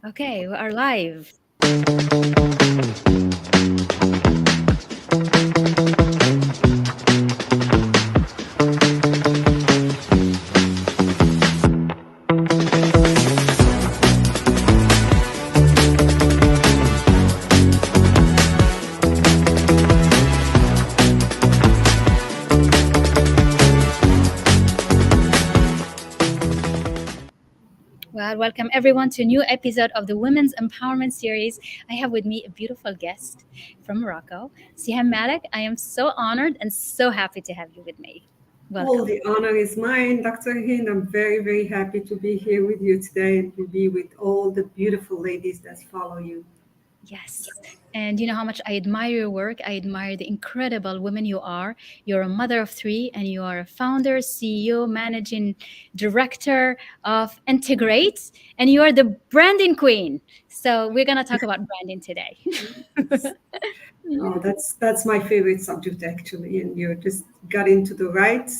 Okay, we are live. Well, welcome everyone to a new episode of the Women's Empowerment Series. I have with me a beautiful guest from Morocco, Siham Malek. I am so honored and so happy to have you with me. All Welcome. the honor is mine, Dr. Hynd. I'm very, very happy to be here with you today and to be with all the beautiful ladies that follow you. Yes. And you know how much I admire your work. I admire the incredible woman you are. You're a mother of three, and you are a founder, CEO, managing director of Integrate, and you are the branding queen. So we're going to talk about branding today. Oh, that's my favorite subject actually, and you just got into the right,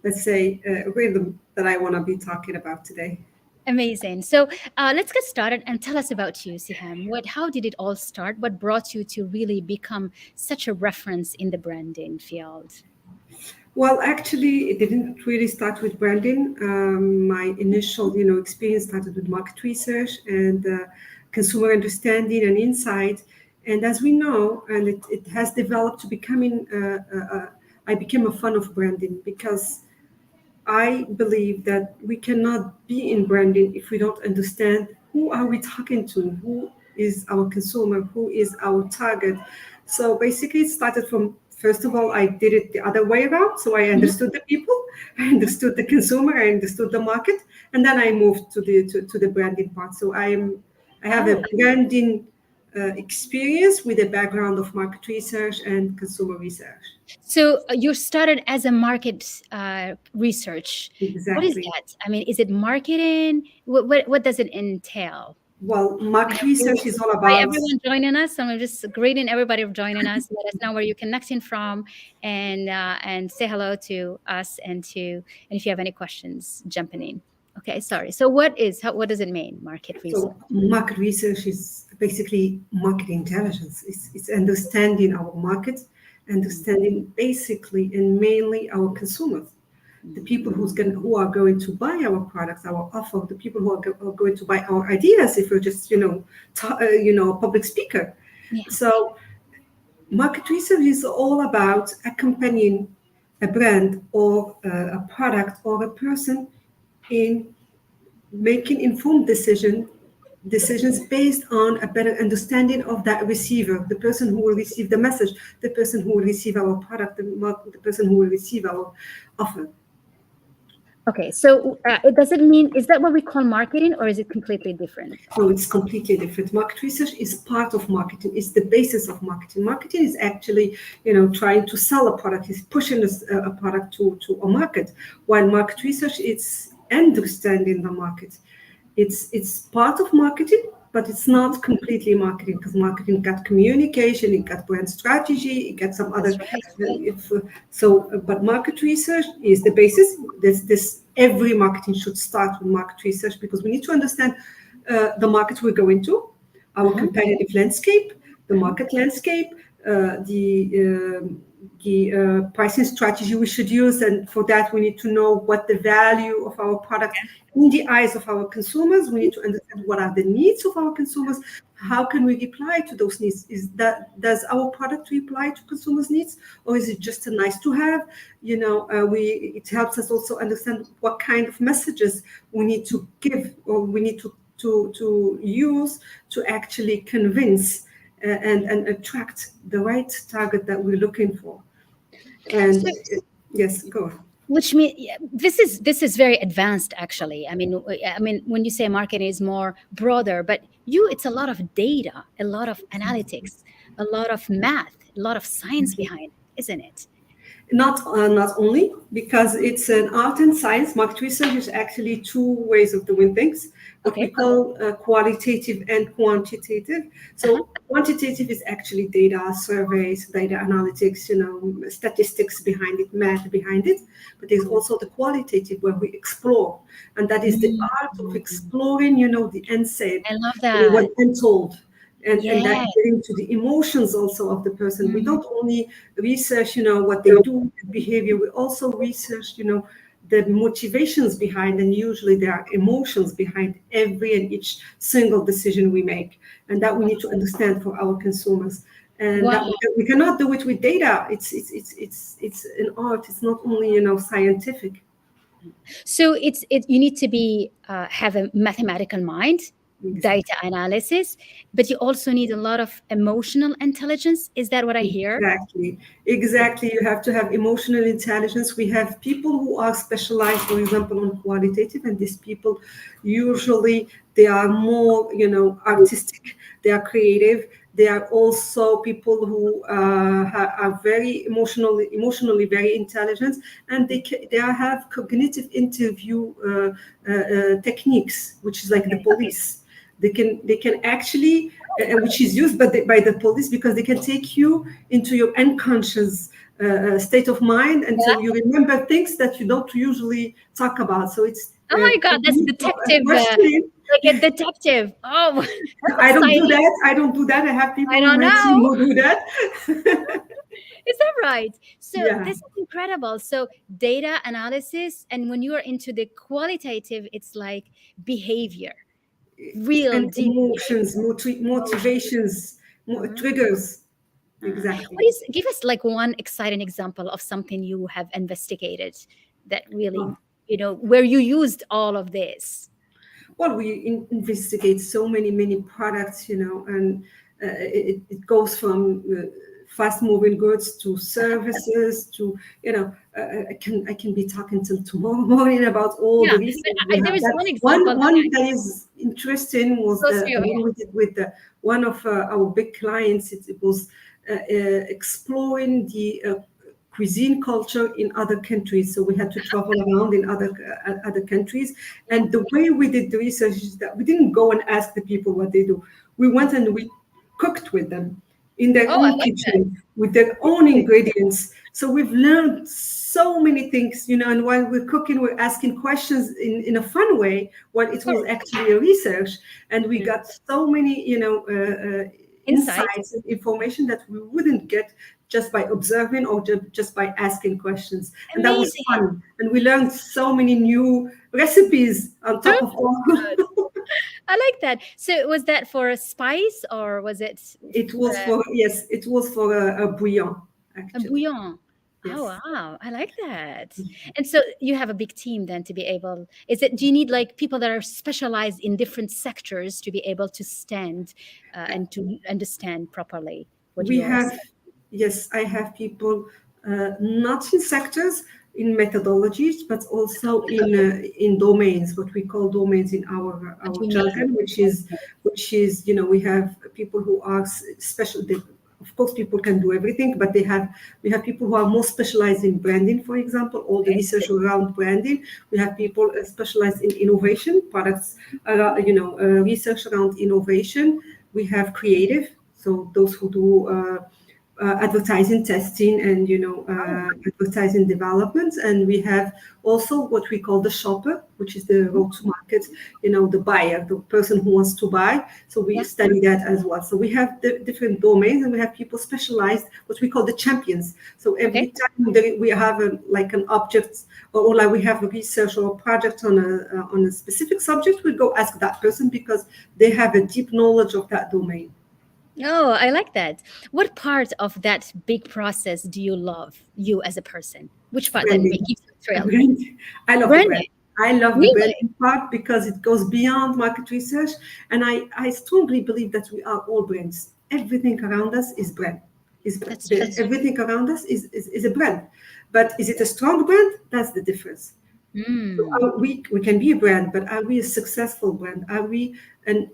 let's say, rhythm that I want to be talking about today. Amazing. So let's get started and tell us about you, Siham. How did it all start? What brought you to really become such a reference in the branding field? Well, actually, it didn't really start with branding. My initial, experience started with market research and consumer understanding and insight. And as we know, and it has developed to becoming, I became a fan of branding because I believe that we cannot be in branding if we don't understand who are we talking to, who is our consumer, who is our target. So basically, it started from first of all, I did it the other way around. So I Mhm. understood the people, I understood the consumer, I understood the market, and then I moved to the branding part. So I have a Oh, branding experience with a background of market research and consumer research. so you started as a market research. What is Exactly. that? I mean, is it marketing? What does it entail? Well, We market have research to is all Hi about. everyone joining us. And we're just greeting everybody for joining us. Let us know where you're connecting from, and say hello to us and if you have any questions, jumping in. Okay, sorry. So what does it mean, market research? So market research is basically market intelligence. It's understanding our market, understanding basically and mainly our consumers, the people who are going to buy our products, our offer, the people who are going to buy our ideas. If you're just a public speaker, Yeah. so market research is all about accompanying a brand or a product or a person in making informed decisions based on a better understanding of that receiver, the person who will receive the message, the person who will receive our product, the person who will receive our offer. Okay. So does it mean, is that what we call marketing, or is it completely different? No, it's completely different. Market research is part of marketing. It's the basis of marketing. Marketing is actually, trying to sell a product, is pushing a product to a market. While market research, it's understanding the market. It's part of marketing, but it's not completely marketing because marketing got communication, it got brand strategy, it got some other. That's right. But market research is the basis. This every marketing should start with market research because we need to understand the market we're going to, our Uh-huh, competitive landscape, the uh-huh. market landscape, the pricing strategy we should use, and for that we need to know what the value of our product in the eyes of our consumers. We need to understand what are the needs of our consumers. How can we reply to those needs? Does our product reply to consumers' needs, or is it just a nice to have? We it helps us also understand what kind of messages we need to give or we need to use to actually convince and attract the right target that we're looking for. And So yes, go on. which means this is very advanced, actually. I mean when you say marketing is more broader, but it's a lot of data, a lot of analytics, a lot of math, a lot of science behind it, isn't it? Not only because it's an art and science. Market research is actually two ways of doing things. What we Okay. call qualitative and quantitative. Uh-huh. So quantitative is actually data, surveys, data analytics, statistics behind it, math behind it. But there's also the qualitative where we explore, and that is the art of Mm. exploring, the unsaid, I love what that. untold, and that Yeah. getting to the emotions also of the person. We Mm. don't only research, what they do, the behavior. We also research, the motivations behind, and usually there are emotions behind every and each single decision we make, and that we Wow. need to understand for our consumers. And Wow. that we cannot do it with data. It's an art. It's not only scientific. So it you need to be have a mathematical mind, data Exactly. analysis, but you also need a lot of emotional intelligence. Is that what I hear? Exactly, exactly. You have to have emotional intelligence. We have people who are specialized, for example, on qualitative, and these people usually they are more, artistic. They are creative. They are also people who are very emotionally very intelligent, and they have cognitive interview techniques, which is like the Okay. police. They can actually, which is used by the police, because they can take you into your unconscious state of mind Yeah. until you remember things that you don't usually talk about. So it's Oh my God, that's technique of detective, questioning. like a detective. Oh, that's I don't do exciting. that. I don't do that. I have I people in don't my team know. who do that. Is that right? So Yeah, this is incredible. So data analysis, and when you are into the qualitative, it's like behavior, real and deep emotions, emotion. motivations, Uh-huh. triggers. What Exactly. is, give us like one exciting example of something you have investigated that really, where you used all of this. Well, we investigate so many products, and it goes from fast moving goods to services to, I can be talking till tomorrow morning about all Yeah, the but research we there have. is That one example one that one that is interesting was goes the through. one we did with one of our big clients. It was exploring the cuisine culture in other countries. So we had to travel around in other countries. Yeah. And the way we did the research is that we didn't go and ask the people what they do. We went and we cooked with them in their Oh, I own like that. kitchen with their own ingredients. So we've learned so many things, and while we're cooking, we're asking questions in a fun way, while Of it was course. actually a research. And we Mm. got so many, Insight. insights and information that we wouldn't get just by observing or just by asking questions. And that was Amazing. fun. And we learned so many new recipes on So top of all. good. I like that. So was that for a spice or was it It was for, yes, it was for a bouillon, a actually. bouillon? Oh Yes. wow, I like that. And so you have a big team then to be able. Is it? Do you need like people that are specialized in different sectors to be able to stand and to understand properly what We you are have, saying? yes, I have people not in sectors, in methodologies, but also in domains, what we call domains in What our you mean? jargon, which is we have people who are special. Of course, people can do everything, but we have people who are more specialized in branding, for example, all the Okay. research around branding. We have people specialized in innovation products, research around innovation. We have creative, so those who do advertising testing and Oh, advertising development. And we have also what we call the shopper, which is the road to market, the buyer, the person who wants to buy. So we yeah. study that as well. So we have the different domains, and we have people specialized, what we call the champions. So Okay. every time we have like an object, or like we have a research or a project on a specific subject, we go ask that person because they have a deep knowledge of that domain. Oh, I like that. What part of that big process do you love, you as a person? Which part that Branding. gives you a thrill? Brand. I love the brand. Branding. I love the Really? branding part because it goes beyond market research. And I strongly believe that we are all brands. Everything around us is brand. That's true. Everything around us is a brand. But is it a strong brand? That's the difference. So Mm, we can be a brand, but are we a successful brand? Are we an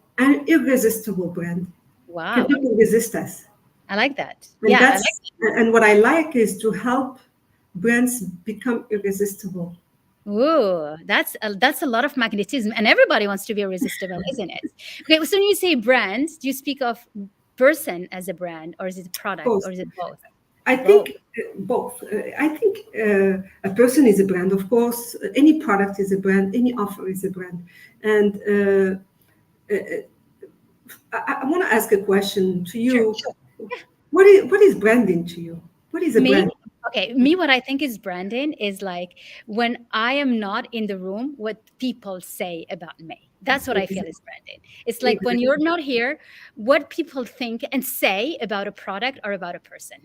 irresistible brand? Can wow. people resist us? I like that. And Yeah, I like that's that. and what I like is to help. brands become irresistible. Ooh, that's a lot of magnetism, and everybody wants to be irresistible, isn't it? Okay, so when you say brands, do you speak of person as a brand, or is it a Of product, or course, is it both? I Both. think both. I think a person is a brand. Of course, any product is a brand. Any offer is a brand. And I want to ask a question to Sure. you. What is branding to you? What is a Me, brand? okay, me, what I think is branding is like when I am not in the room, what people say about me. That's what I feel is branding. It's like when Exactly. you're not here, what people think and say about a product or about a person.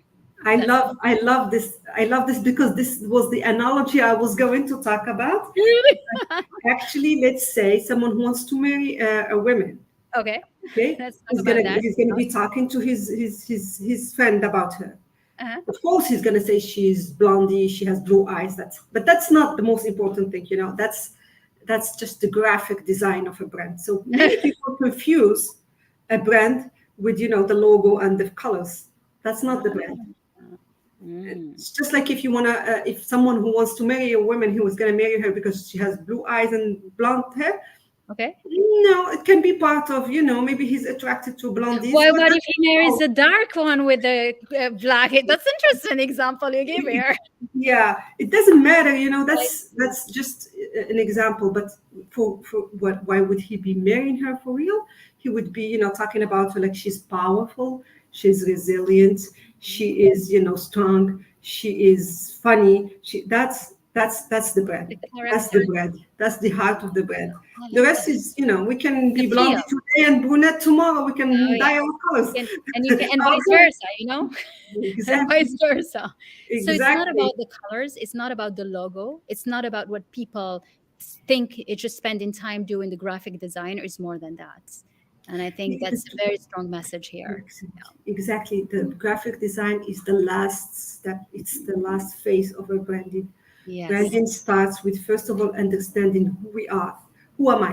That's it. I love this because this was the analogy I was going to talk about. Really? Actually, let's say someone who wants to marry a woman. Okay. Okay, Let's talk about that. he's gonna be talking to his friend about her. Uh-huh. Of course, he's gonna say she's blondie, she has blue eyes. That's not the most important thing, you know. That's just the graphic design of a brand. So many people confuse a brand with the logo and the colors. That's not the brand. Mm. It's just like if someone who wants to marry a woman who is gonna marry her because she has blue eyes and blonde hair. Okay. No, it can be part of, maybe he's attracted to blondies, What but about that's if he marries all. a dark one with a black? That's interesting example you gave here. Yeah, it doesn't matter, Right. that's just an example. But for what, why would he be marrying her for real? He would be, talking about her like she's powerful, she's resilient, she is, strong, she is funny. That's the brand. The That's character. the brand. That's the heart of the brand. I The love rest that. is, we can The be feel. blondie today and brunette tomorrow. We Oh can yeah. dye our colors. And Our vice hair. versa, and Exactly. vice versa. So it's not Exactly. about the colors, it's not about the logo, it's not about what people think. It's just spending time doing the graphic design, or it's more than that. And I think that's a very strong message here. Exactly. The graphic design is the last step. It's the last phase of a branding. Yes. Branding starts with, first of all, understanding who we are. Who am I?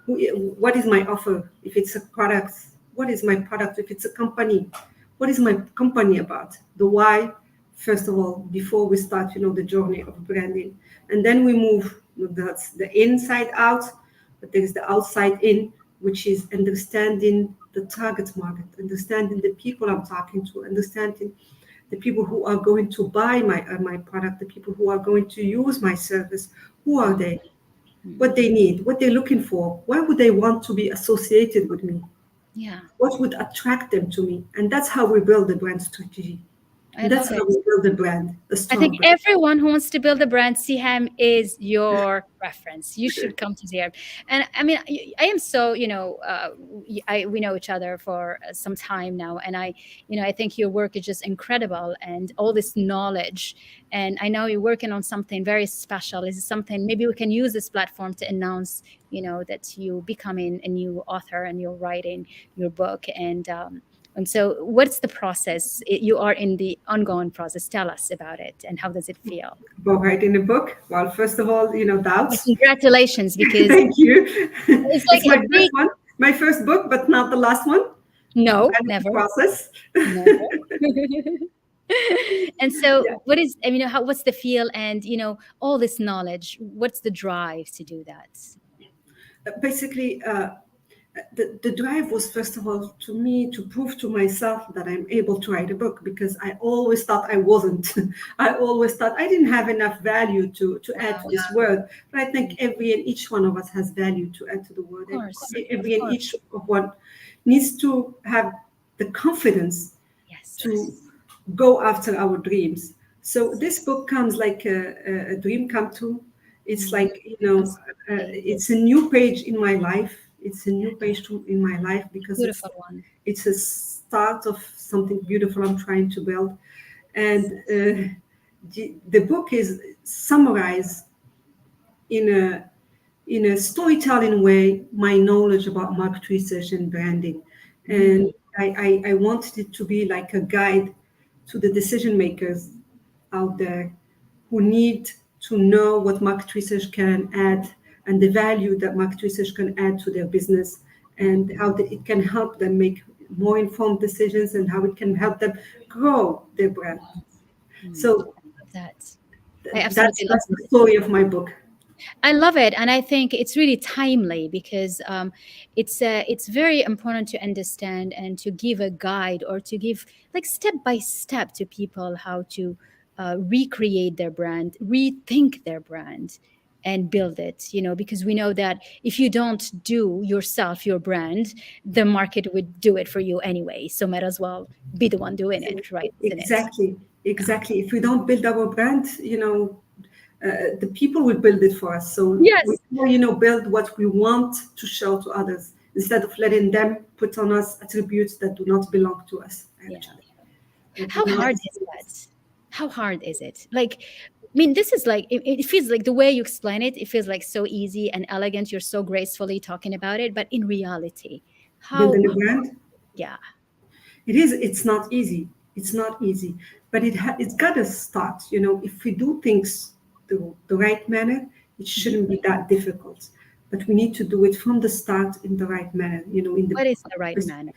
What is my offer? If it's a product, what is my product? If it's a company, what is my company about? The why, first of all, before we start, the journey of branding. And then we move, that's the inside out, but there is the outside in, which is understanding the target market, understanding the people I'm talking to, understanding the people who are going to buy my product, the people who are going to use my service. Who are Mm, they? mm. What they need, what they're looking for. Why would they want to be associated with me? Yeah, What would attract them to me? And that's how we build the brand strategy. I And that's love how it. we build the brand, a I think strong brand. everyone who wants to build a brand, Siham is your reference. You should come to Siham. And I mean, I am so, we know each other for some time now. And I think your work is just incredible, and all this knowledge. And I know you're working on something very special. Is something maybe we can use this platform to announce, that you becoming a new author and you're writing your book. And so, what's the process? You are in the ongoing process. Tell us about it, and how does it feel? About writing a book, well, first of all, Well, doubts. congratulations, because Thank you. it's It's like my a first big one, my first book, but not the last one. no, I'm in the never, process. never. And so, Yeah. what is? I mean, what's the feel, and all this knowledge? What's the drive to do that? Basically, the drive was, first of all, to me, to prove to myself that I'm able to write a book, because I always thought I wasn't. I always thought I didn't have enough value to add to Wow, this world. But I think every and each one of us has value to add to the world. of course, of Every and course, each of one needs to have the confidence yes. to go after our dreams. So this book comes like a dream come true. It's Mm, like, absolutely, it's a new page in my life. It's a new page in my life, because beautiful one. it's a start of something beautiful I'm trying to build. And the book is summarized in a storytelling way my knowledge about market research and branding. Mm, And I wanted it to be like a guide to the decision makers out there who need to know what market research can add, and the value that market research can add to their business, and how it can help them make more informed decisions, and how it can help them grow their brand. mm. So I love that. I That's absolutely love that's the it. story of my book. I love it, and I think it's really timely because it's very important to understand and to give a guide or to give like step by step to people how to recreate their brand, rethink their brand, and build it. You know, because we know that if you don't do yourself your brand, the market would do it for you anyway. So might as well be the one doing it, right? Isn't it? Exactly, Yeah. exactly. If we don't build our brand, the people will build it for us. So we, Yes. build what we want to show to others instead of letting them put on us attributes that do not belong to us. Yeah. Actually, that do How not. hard is that? How hard is it? Like, I mean, this is like, it feels like the way you explain it, it feels like so easy and elegant. You're so gracefully talking about it. But in reality, Building how, a brand, yeah, it is. It's not easy. It's not easy, but it's got to start. If we do things the right manner, it mhm. shouldn't be that difficult. But we need to do it from the start in the right manner. In the What is the right manner?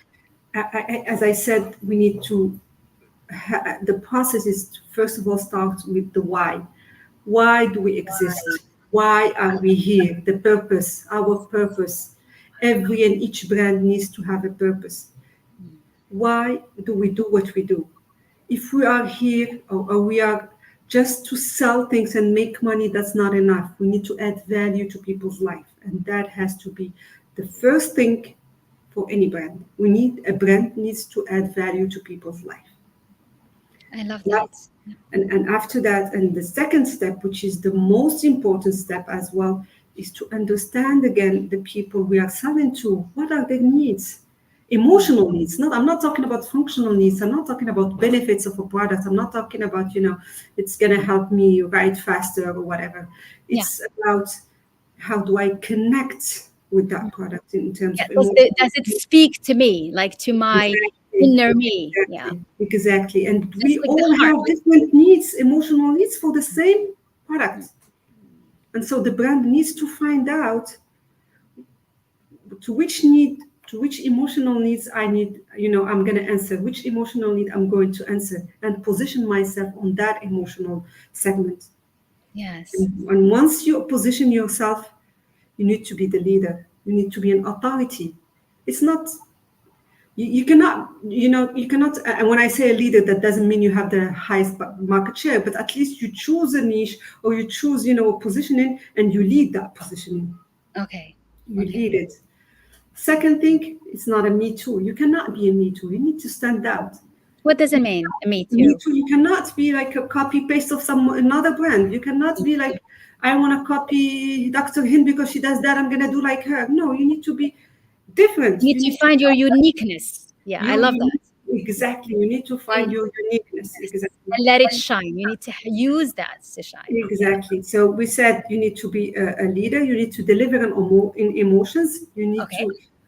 as I said, we need to. The process is to, first of all, start with the why. Why do we Why? exist? Why are we here? The purpose, our purpose. Every and each brand needs to have a purpose. Mm. Why do we do what we do? If we are here or we are just to sell things and make money, that's not enough. We need to add value to people's life. And that has to be the first thing for any brand. A brand needs to add value to people's life. I love Yeah. that. And after that, and the second step, which is the most important step as well, is to understand again the people we are selling to. What are their needs? Mm. Emotional needs. I'm not talking about functional needs. I'm not talking about benefits of a product. I'm not talking about, it's gonna help me ride faster or whatever. Yeah. It's about how do I connect with that product in terms Yeah. of emotional Does it needs. speak to me, like to my Exactly. inner me? Yeah. Exactly. And That's we like the all heart. have different needs, emotional needs for the same Mm. product. And so the brand needs to find out to which need, to which emotional needs I need, I'm going to answer, which emotional need I'm going to answer, and position myself on that emotional segment. Yes. And once you position yourself, you need to be the leader. You need to be an authority. It's not you cannot and when I say a leader, that doesn't mean you have the highest market share, but at least you choose a niche, or you choose a positioning, and you lead that positioning. Okay. You Okay. lead it. Second thing, it's not a me too. You cannot be a me too. You need to stand out. What does it You mean? Me Me too. too. You cannot be like a copy paste of some another brand. You cannot be like, I want to copy Dr. Hind because she does that, I'm gonna do like her. No, you need to be different. You need You to need to find your uniqueness. Yeah, I Your love that. unique, exactly. You need to find your uniqueness. Yes. Exactly. And let it shine. You need to use that to shine. Yeah. Exactly. So we said you need to be a leader. You need to deliver in emotions. Okay.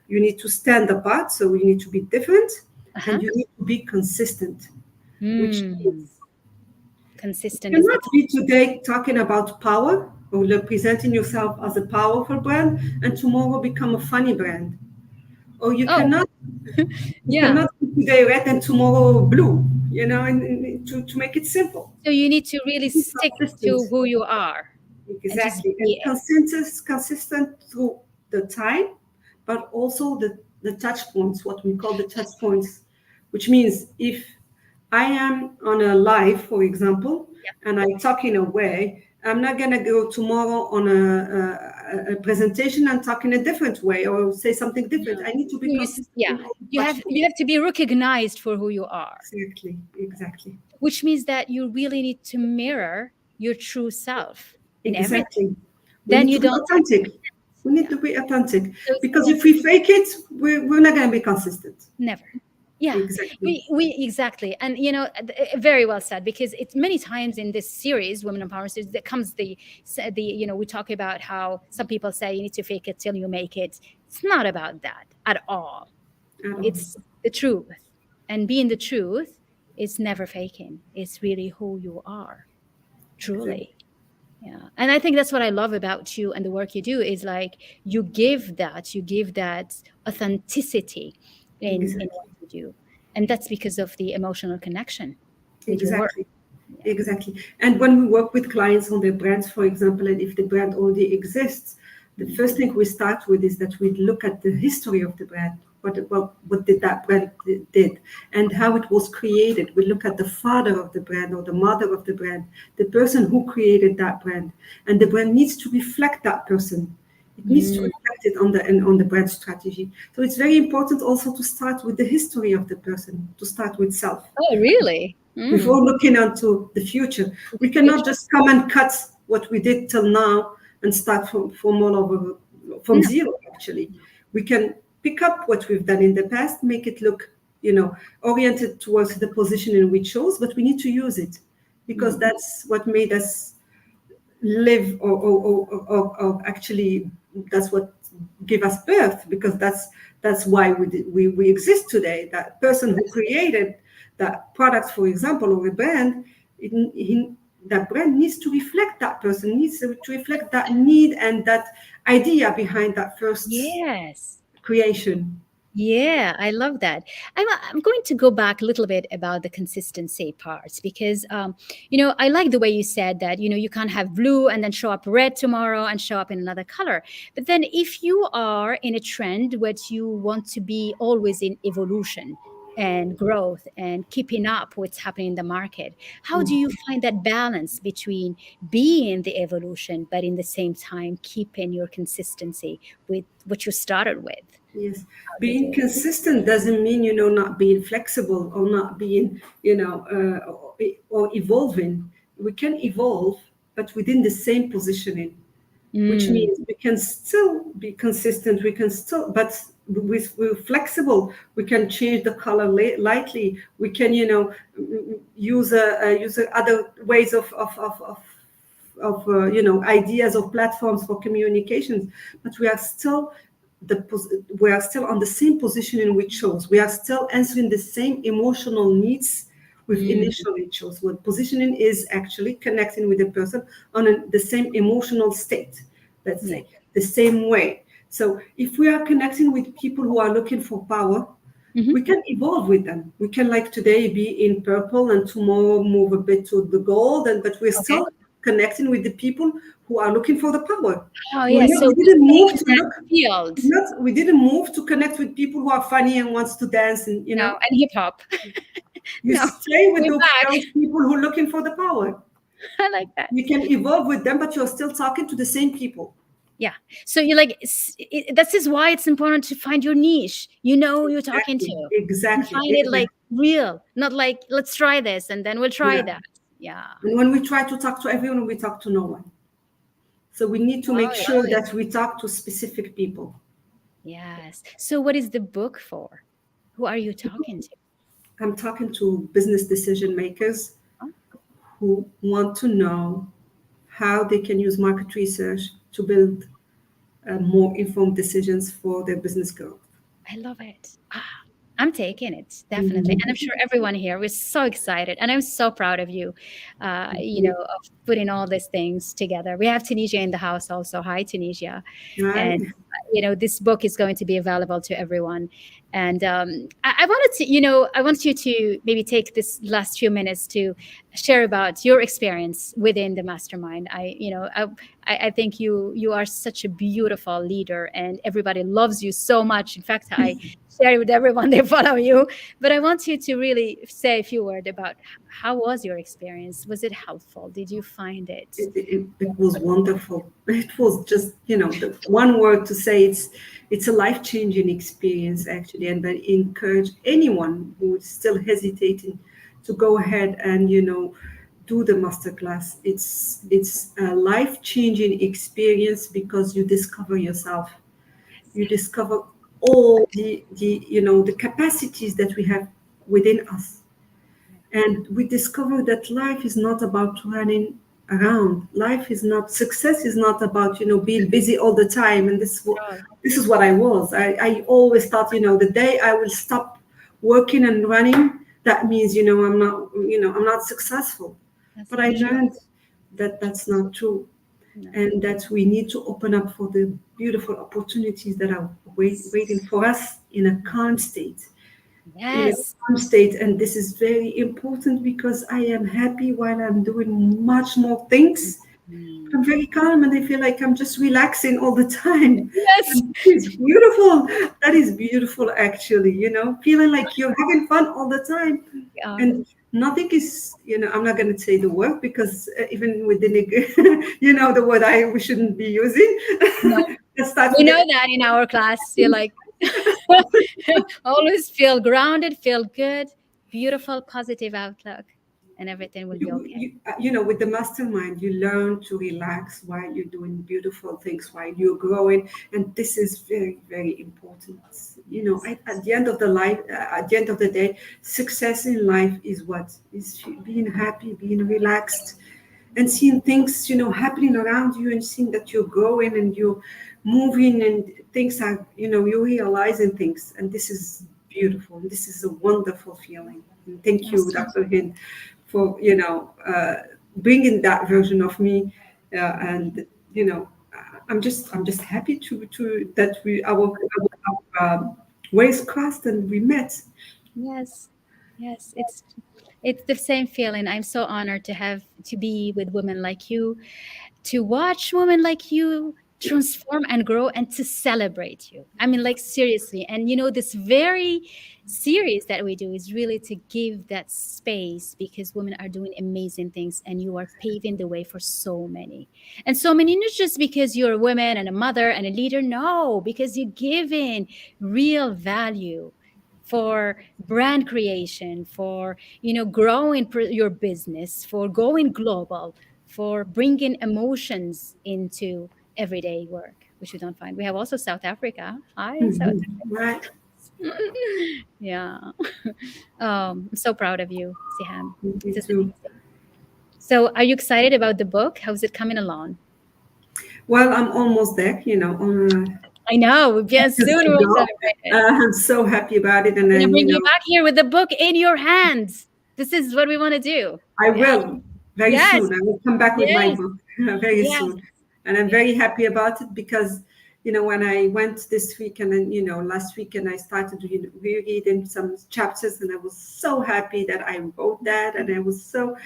You need to stand apart. So you need to be different, Uh-huh. and you need to be consistent. Which Mm. means Consistent you is the cannot key. be today talking about power or representing yourself as a powerful brand, and tomorrow become a funny brand. Or you Oh, cannot You yeah. cannot be today red and tomorrow blue, to make it simple. So you need to really Be stick consistent. to who you are and just Exactly. And be it. consistent through the time, but also the touch points, what we call the touch points, which means if I am on a live, for example, Yeah. and I talk in a way, I'm not going to go tomorrow on a presentation and talk in a different way or say something different. No. I need to be consistent Yeah. in all the touch You points. have to be recognized for who you are, Exactly. Exactly. which means that you really need to mirror your true self in everything. Exactly. We Then need you to be don't have authentic. We need yeah. to be authentic So because if we fake it, we're not going to be consistent. never. Yeah, Exactly. we exactly, and very well said. Because it's many times in this series, Women Empowerment Series, that comes we talk about how some people say you need to fake it till you make it. It's not about that at all. At all. It's the truth, and being the truth is never faking. It's really who you are, Exactly. truly. Yeah. And I think that's what I love about you and the work you do is like you give that authenticity in Exactly. what you do. And that's because of the emotional connection with your work. Exactly. Yeah. Exactly. And when we work with clients on their brands, for example, and if the brand already exists, the Mm. first thing we start with is that we look at the history of the brand. What did that brand did and how it was created. We look at the father of the brand or the mother of the brand, the person who created that brand. And the brand needs to reflect that person. It needs to Mm. reflect it on the brand strategy. So it's very important also to start with the history of the person, to start with self Oh, really? Mm. before looking onto the future. To the We cannot future. just come and cut what we did till now and start from all over, from No. zero, actually. We can pick up what we've done in the past, make it look, oriented towards the positioning we chose, but we need to use it because Mm. that's what made us live or actually that's what gave us birth because that's why we exist today. That person who created that product, for example, or a brand, that brand needs to reflect that person, needs to reflect that need and that idea behind that first Yes. creation. Yeah, I love that. I'm going to go back a little bit about the consistency parts because, I like the way you said that, you can't have blue and then show up red tomorrow and show up in another color. But then if you are in a trend where you want to be always in evolution and growth and keeping up what's happening in the market, how do you find that balance between being the evolution, but in the same time, keeping your consistency with what you started with? Yes, How do you do being it? consistent doesn't mean not being flexible or not being or evolving. We can evolve, but within the same positioning, which Mm, means we can still be consistent. We can still, but we're flexible. We can change the color lightly. We can use other ways of ideas or platforms for communications, but we are still on the same position we chose. We are still answering the same emotional needs we've mm, initially chose. What positioning is actually connecting with the person on the same emotional state, let's yeah. say, the same way. So if we are connecting with people who are looking for power, Hmm. we can evolve with them. We can like today be in purple and tomorrow move a bit to the gold, and but we're Okay. still connecting with the people who are looking for the power. Oh, We're yeah. not, So we we didn't stay move in to that look. field. We didn't move to connect with people who are funny and wants to dance, and No, and hip hop. you No, stay with we're those back. people who are looking for the power. I like that. You can evolve with them, but you're still talking to the same people. Yeah. So you're like, this is why it's important to find your niche. You know who you're talking Exactly, to, and exactly, find it like exactly. real, not like let's try this and then we'll try Yeah. that. Yeah. And when we try to talk to everyone, we talk to no one. So we need to make Oh, sure that we talk to specific people. yes. So what is the book for? Who are you talking to? I'm talking to business decision makers Oh, who want to know how they can use market research to build more informed decisions for their business growth. I love it. I'm taking it, definitely. And I'm Mhm. sure everyone here, we're so excited. And I'm so proud of you, of putting all these things together. We have Tunisia in the house also. Hi, Tunisia. Right? And, this book is going to be available to everyone. And I wanted to, I want you to maybe take this last few minutes to share about your experience within the mastermind. I think you are such a beautiful leader and everybody loves you so much. In fact, I share it with everyone they follow you. But I want you to really say a few words about how was your experience? Was it helpful? Did you find it? It was wonderful. It was just, the one word to say it's a life-changing experience actually, and I encourage anyone who is still hesitating to go ahead and do the masterclass. It's a life-changing experience because you discover yourself. You discover all the capacities that we have within us, and we discover that life is not about running around. Life is not, success is not about being busy all the time. And Oh, this is what I was. I always thought the day I will stop working and running, that means I'm not successful. that's But I not true. learned that that's not true, No. and that we need to open up for the beautiful opportunities that are waiting for us in a calm state. in a Yes. calm state. And this is very important because I am happy while I'm doing much more things. I'm Mm. very calm and I feel like I'm just relaxing all the time. Yes. And it's beautiful. That is beautiful, actually, feeling like you're having fun all the time. We are. And nothing is, I'm not going to say the word because even with the, the word we shouldn't be using. No, It starts we with know that in our class. You're like, always feel grounded, feel good, beautiful, positive outlook, and everything will be okay. with the mastermind, you learn to relax while you're doing beautiful things, while you're growing, and this is very, very important. Yes. At the end of the life, at the end of the day, success in life is what is being happy, being relaxed, and seeing things, happening around you, and seeing that you're growing and you're moving, and things are, you're realizing things, and this is beautiful. This is a wonderful feeling. And thank you, Yes. Dr. Hind, for bringing that version of me, and I'm just happy to that we our ways crossed and we met. Yes. Yes. It's the same feeling. I'm so honored to be with women like you, to watch women like you transform and grow, and to celebrate you. I mean, like, seriously. And this very series that we do is really to give that space, because women are doing amazing things and you are paving the way for so many. And so many, not just because you're a woman and a mother and a leader, no, because you're giving real value for brand creation, for growing your business, for going global, for bringing emotions into everyday work, which we don't find. We have also South Africa. Hi, South Right. Africa. Yeah. I'm so proud of you, Siham. Me This is too. amazing. So, are you excited about the book? How's it coming along? Well, I'm almost there, I know. Yeah, just soon to we'll go. celebrate it. I'm so happy about it. And I'm gonna then, bring you back here with the book in your hands. This is what we want to do. I Yeah. will very Yes. soon. I will come back with my Yes. book very Yes. soon. And I'm Yes. very happy about it because, when I went this week and then, last week, and I started rereading some chapters, and I was so happy that I wrote that. And I was so,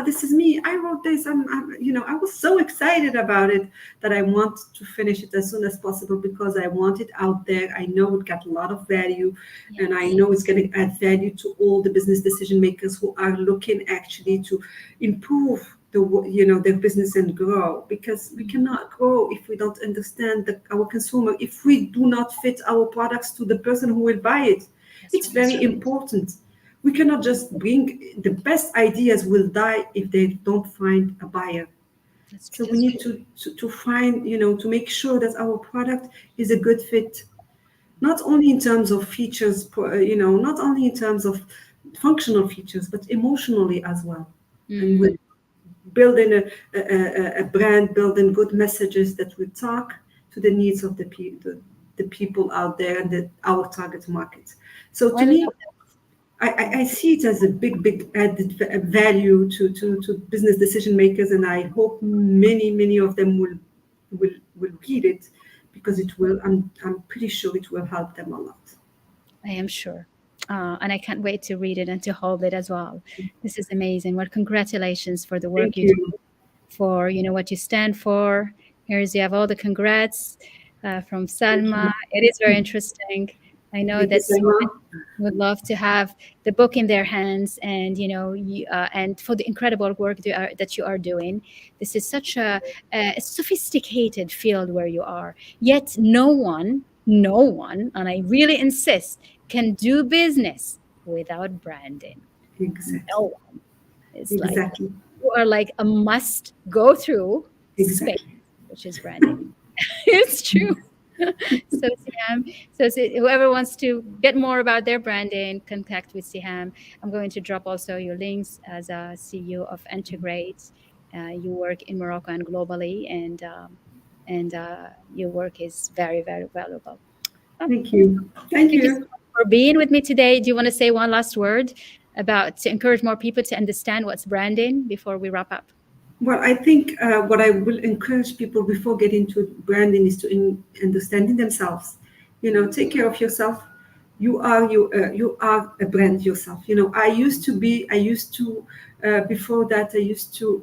this is me. I wrote this. I was so excited about it that I want to finish it as soon as possible because I want it out there. I know it got a lot of value, and I Yes. know it's going to add value to all the business decision makers who are looking actually to improve their business and grow, because we cannot grow if we don't understand our consumer, if we do not fit our products to the person who will buy it. That's It's right. very important. We cannot just bring the best ideas will die if they don't find a buyer. That's So true. we need to find, to make sure that our product is a good fit, not only in terms of features, not only in terms of functional features, but emotionally as well. And with Mm, building a brand, building good messages that will talk to the needs of the people out there, and our target market. So I to me, love I see it as a big, big added value to business decision makers, and I hope many, many of them will read it because it will. I'm pretty sure it will help them a lot. I am sure. And I can't wait to read it and to hold it as well. This is amazing. Well, congratulations for the work Thank you do, you. for what you stand for. Here's you have all the congrats from Thank Salma. you. It is very interesting. I know Thank you that so so much. would love to have the book in their hands, and and for the incredible work that you are doing. This is such a sophisticated field where you are, yet no one, and I really insist, can do business without branding. Exactly. No one. It's like Exactly. you are like a must go through space, Exactly. which is branding. It's true. So Siham, whoever wants to get more about their branding, contact with Siham. I'm going to drop also your links as a CEO of Integrate. You work in Morocco and globally, and your work is very, very valuable. Oh, Thank you. Thank thank you so you. much for being with me today. Do you want to say one last word about to encourage more people to understand what's branding before we wrap up? Well, I think what I will encourage people before getting to branding is to understanding themselves. Take care of yourself. you are a brand yourself. Before that, I used to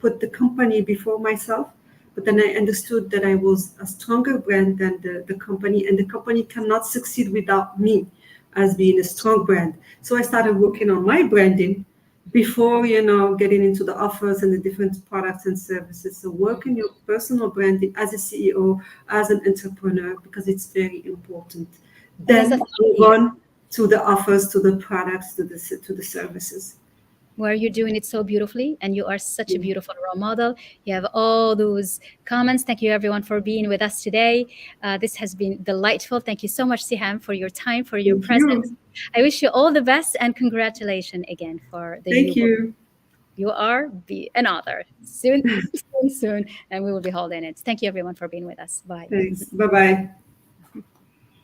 put the company before myself, but then I understood that I was a stronger brand than the company, and the company cannot succeed without me as being a strong brand. So I started working on my branding before, getting into the offers and the different products and services. So work in your personal branding as a CEO, as an entrepreneur, because it's very important. And there's a Then thought move here on to the offers, to the products, to the services. where you're doing it so beautifully, and you are such a Yeah. beautiful role model. You have all those comments. Thank you, everyone, for being with us today. This has been delightful. Thank you so much, Siham, for your time, for your Thank presence. you. I wish you all the best and congratulations again for the Thank new book. you. You are be an author soon, soon, soon, and we will be holding it. Thank you, everyone, for being with us. Bye. Thanks. Bye bye.